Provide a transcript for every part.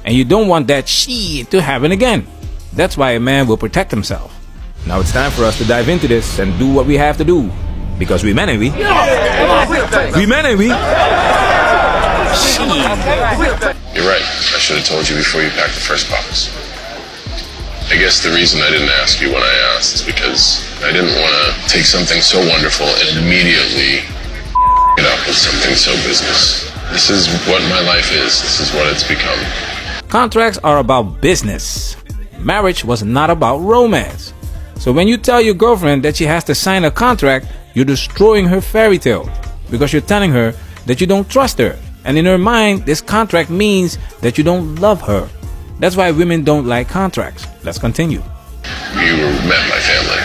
And you don't want that shit to happen again. That's why a man will protect himself. Now it's time for us to dive into this and do what we have to do. Because we men, ain't we? We men, ain't we? You're right. I should have told you before you packed the first box. I guess the reason I didn't ask you when I asked is because I didn't want to take something so wonderful and immediately it up with something so business. This is what my life is. This is what it's become. Contracts are about business. Marriage was not about romance. So when you tell your girlfriend that she has to sign a contract, you're destroying her fairy tale. Because you're telling her that you don't trust her. And in her mind, this contract means that you don't love her. That's why women don't like contracts. Let's continue. You met my family.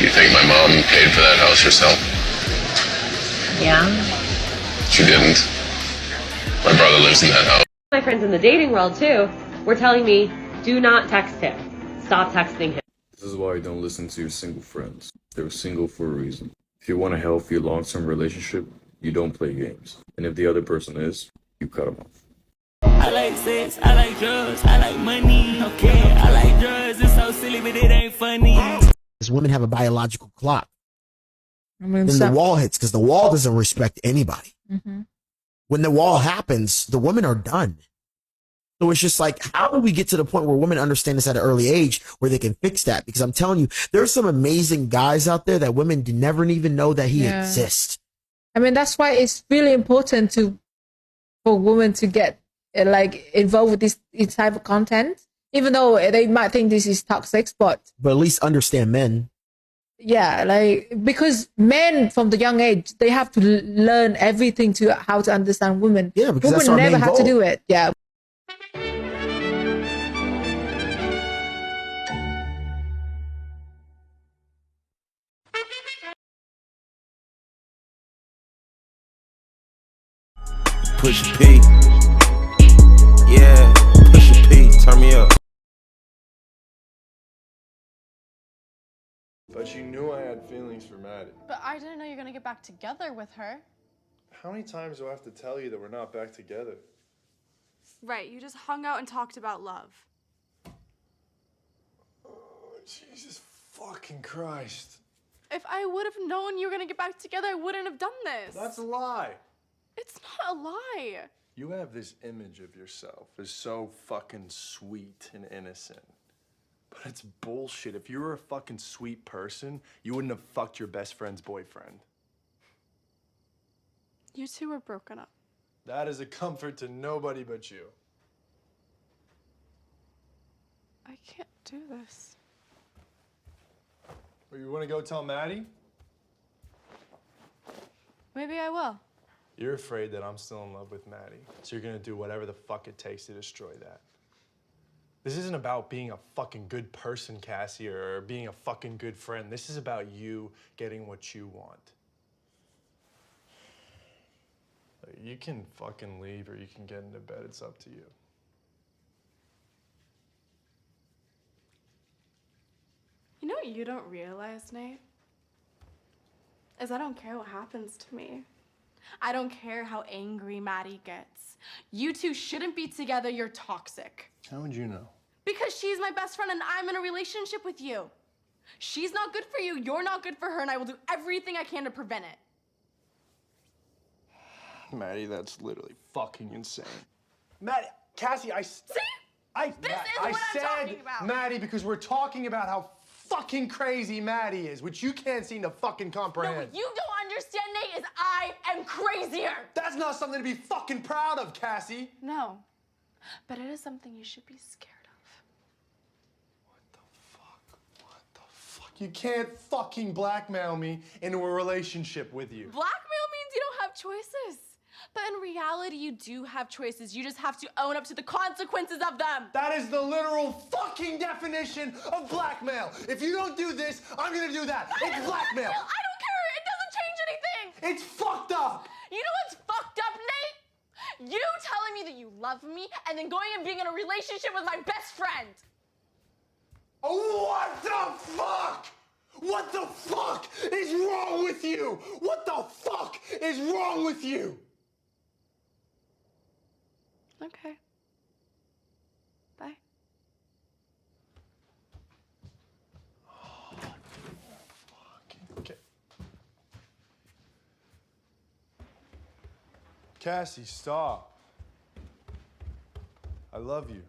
You think my mom paid for that house herself? Yeah. She didn't. My brother lives in that house. My friends in the dating world too were telling me, do not text him. Stop texting him. This is why you don't listen to your single friends. They're single for a reason. If you want a healthy long-term relationship, you don't play games. And if the other person is, you cut them off. I like sex, I like drugs, I like money. Okay, I like drugs, it's so silly, but it ain't funny. Because women have a biological clock. Then the wall hits, because the wall doesn't respect anybody. When the wall happens, the women are done. So it's just like, how do we get to the point where women understand this at an early age where they can fix that? Because I'm telling you, there's some amazing guys out there that women never even know that he exists. I mean, that's why it's really important for women to get involved with this type of content, even though they might think this is toxic, but at least understand men. Yeah, because men from the young age, they have to learn everything to how to understand women. Yeah, because that's women our never main have to goal. do it. Yeah. Push a P. Yeah, push a P. Turn me up. But you knew I had feelings for Maddie. But I didn't know you're gonna get back together with her. How many times do I have to tell you that we're not back together? Right, you just hung out and talked about love. Oh, Jesus fucking Christ. If I would have known you were gonna get back together, I wouldn't have done this. That's a lie. It's not a lie. You have this image of yourself as so fucking sweet and innocent. But it's bullshit. If you were a fucking sweet person, you wouldn't have fucked your best friend's boyfriend. You two were broken up. That is a comfort to nobody but you. I can't do this. Or you want to go tell Maddie? Maybe I will. You're afraid that I'm still in love with Maddie, so you're gonna do whatever the fuck it takes to destroy that. This isn't about being a fucking good person, Cassie, or being a fucking good friend. This is about you getting what you want. You can fucking leave or you can get into bed. It's up to you. You know what you don't realize, Nate? Is I don't care what happens to me. I don't care how angry Maddie gets. You two shouldn't be together, you're toxic. How would you know? Because she's my best friend and I'm in a relationship with you. She's not good for you, you're not good for her, and I will do everything I can to prevent it. Maddie, that's literally fucking insane. Maddie, Cassie, See? This is what I'm talking about. Maddie, because we're talking about how fucking crazy Maddie is, which you can't seem to fucking comprehend. No, what you don't understand, Nate, is I am crazier. That's not something to be fucking proud of, Cassie. No, but it is something you should be scared of. What the fuck? You can't fucking blackmail me into a relationship with you. Blackmail means you don't have choices. But in reality, you do have choices. You just have to own up to the consequences of them. That is the literal fucking definition of blackmail. If you don't do this, I'm gonna do that. It's blackmail. I don't care. It doesn't change anything. It's fucked up. You know what's fucked up, Nate? You telling me that you love me and then going and being in a relationship with my best friend. What the fuck? What the fuck is wrong with you? What the fuck is wrong with you? Okay. Cassie, stop. I love you.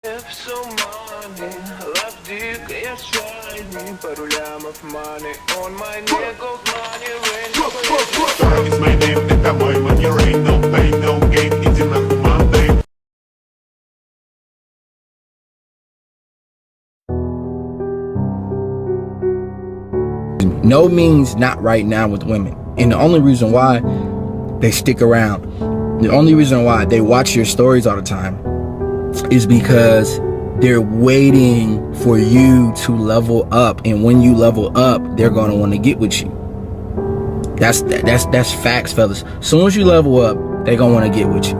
It's my name, это мой money, ain't no pain, no gain, иди нахуй, Monday. No means not right now with women. And the only reason why they stick around, the only reason why they watch your stories all the time is because they're waiting for you to level up. And when you level up, they're going to want to get with you. That's facts, fellas. As soon as you level up, they're going to want to get with you.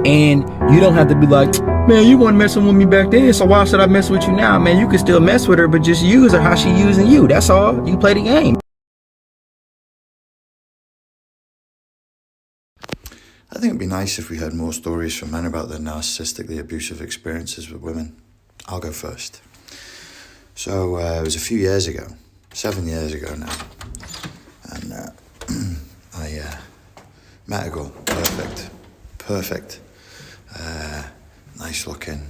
And you don't have to be like, man, you weren't messing with me back then, so why should I mess with you now? Man, you can still mess with her, but just use her how she using you. That's all. You play the game. I think it'd be nice if we heard more stories from men about their narcissistically abusive experiences with women. I'll go first. So it was a few years ago, 7 years ago now, and I met a girl, perfect, nice looking,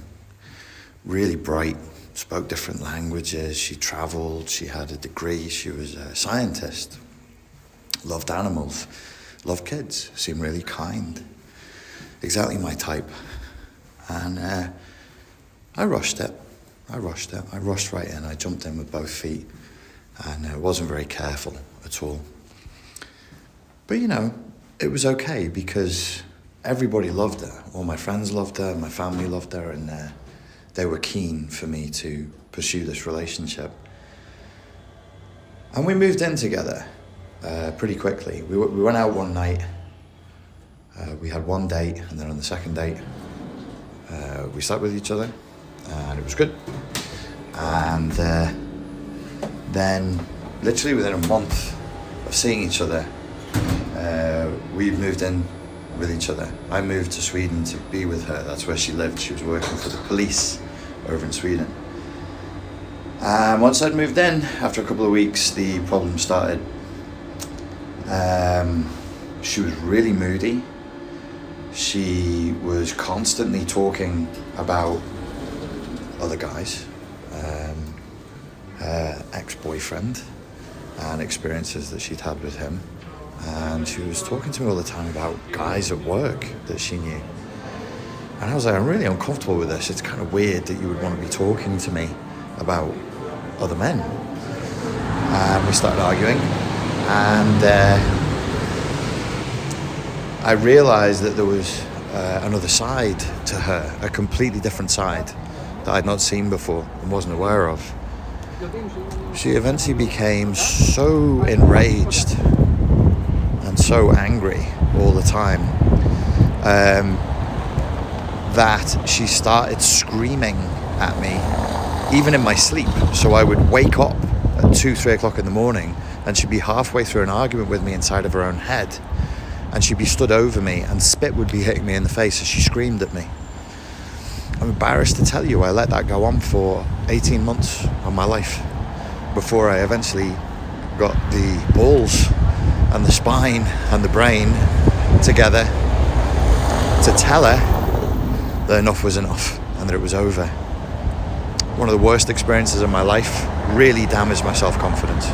really bright, spoke different languages, she travelled, she had a degree, she was a scientist, loved animals, loved kids, seemed really kind, exactly my type. And I rushed it. I rushed right in. I jumped in with both feet, and wasn't very careful at all. But you know, it was okay because everybody loved her. All my friends loved her, my family loved her, and they were keen for me to pursue this relationship. And we moved in together pretty quickly. We went out one night. We had one date, and then on the second date, we slept with each other, and it was good. And then, literally within a month of seeing each other, we moved in with each other. I moved to Sweden to be with her. That's where she lived. She was working for the police over in Sweden. And once I'd moved in, after a couple of weeks, the problem started. She was really moody. She was constantly talking about other guys, her ex-boyfriend, and experiences that she'd had with him. And she was talking to me all the time about guys at work that she knew. And I was like, I'm really uncomfortable with this. It's kind of weird that you would want to be talking to me about other men. And we started arguing, and I realized that there was another side to her, a completely different side that I'd not seen before and wasn't aware of. She eventually became so enraged and so angry all the time that she started screaming at me, even in my sleep. So I would wake up at 2-3 o'clock in the morning, and she'd be halfway through an argument with me inside of her own head, and she'd be stood over me, and spit would be hitting me in the face as she screamed at me. I'm embarrassed to tell you, I let that go on for 18 months of my life before I eventually got the balls and the spine and the brain together to tell her that enough was enough and that it was over. One of the worst experiences of my life, really damaged my self-confidence.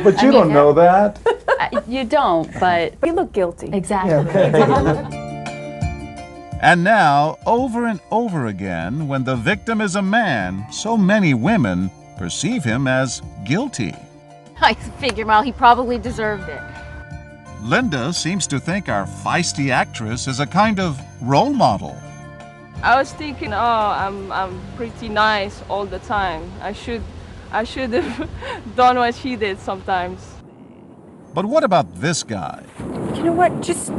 But you don't know that. You don't, but you look guilty. Exactly. And now, over and over again, when the victim is a man, so many women perceive him as guilty. I figured, well, he probably deserved it. Linda seems to think our feisty actress is a kind of role model. I was thinking, I'm pretty nice all the time. I should have done what she did sometimes. But what about this guy? You know what? Just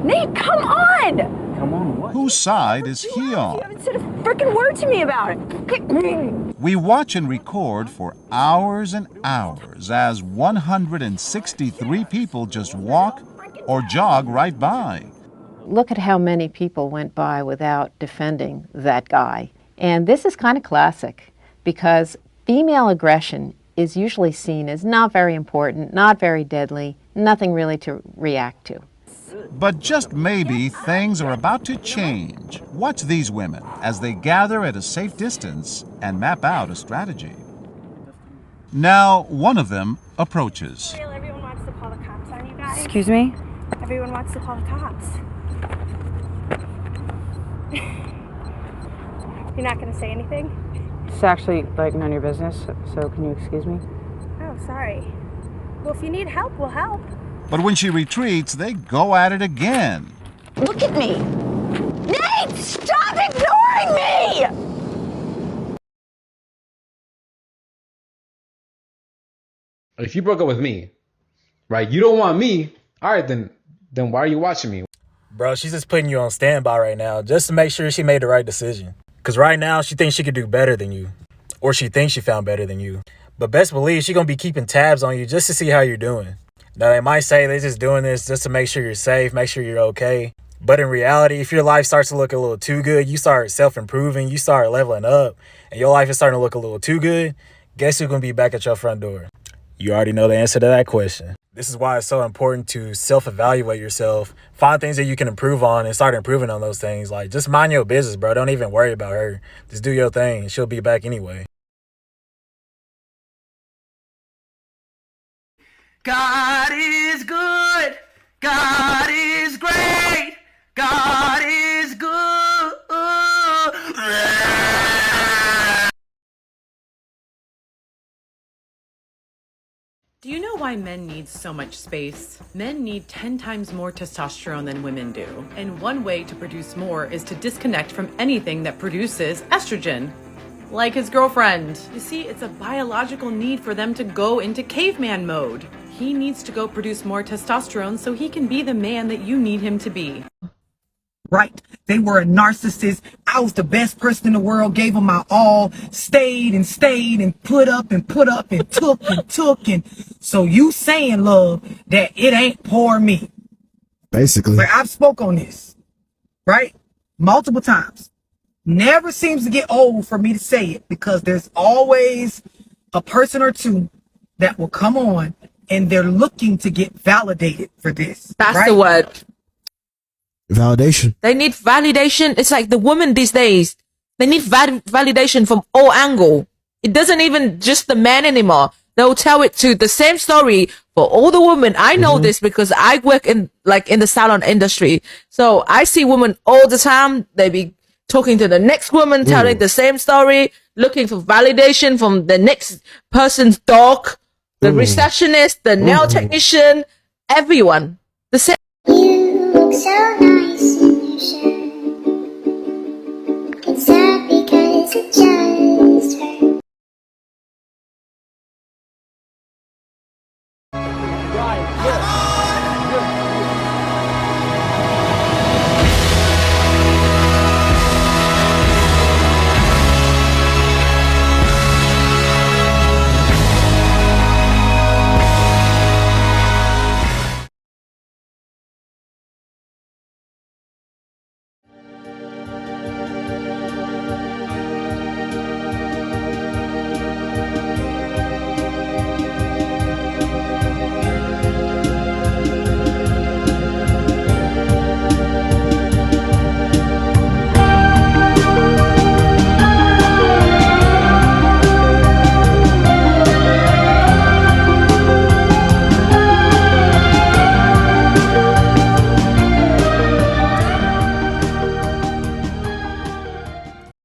Nate, come on! Come on, what? Whose side is he on? You haven't said a freaking word to me about it. We watch and record for hours and hours as 163 people just walk or jog right by. Look at how many people went by without defending that guy. And this is kind of classic because female aggression is usually seen as not very important, not very deadly, nothing really to react to. But just maybe things are about to change. Watch these women as they gather at a safe distance and map out a strategy. Now, one of them approaches. Everyone wants to call the cops on you guys. Excuse me? Everyone wants to call the cops. You're not going to say anything? It's actually like none of your business, so can you excuse me? Oh, sorry. Well, if you need help, we'll help. But when she retreats, they go at it again. Look at me! Nate, stop ignoring me! If you broke up with me, right, you don't want me, all right, then why are you watching me? Bro, she's just putting you on standby right now just to make sure she made the right decision. Because right now, she thinks she could do better than you. Or she thinks she found better than you. But best believe she's going to be keeping tabs on you just to see how you're doing. Now, they might say they're just doing this just to make sure you're safe, make sure you're okay. But in reality, if your life starts to look a little too good, you start self-improving, you start leveling up, and your life is starting to look a little too good, guess who's going to be back at your front door? You already know the answer to that question. This is why it's so important to self-evaluate yourself, find things that you can improve on, and start improving on those things. Like, just mind your business, bro. Don't even worry about her. Just do your thing. She'll be back anyway. God is good. God is great. God is good. Do you know why men need so much space? Men need 10 times more testosterone than women do. And one way to produce more is to disconnect from anything that produces estrogen. Like his girlfriend. You see, it's a biological need for them to go into caveman mode. He needs to go produce more testosterone so he can be the man that you need him to be. Right. They were a narcissist. I was the best person in the world, gave them my all, stayed and put up and took and took. And so you saying, love, that it ain't poor me. Basically. But I've spoke on this, right? Multiple times. Never seems to get old for me to say it because there's always a person or two that will come on and they're looking to get validated for this. That's right? the word. Validation. They need validation. It's like the women these days. They need validation from all angles. It doesn't even just the man anymore. They'll tell it to the same story for all the women. I know this because I work in the salon industry. So I see women all the time. They be talking to the next woman, telling the same story, looking for validation from the next person's dog, the receptionist, the nail technician, everyone. The same. You look so nice in your shirt.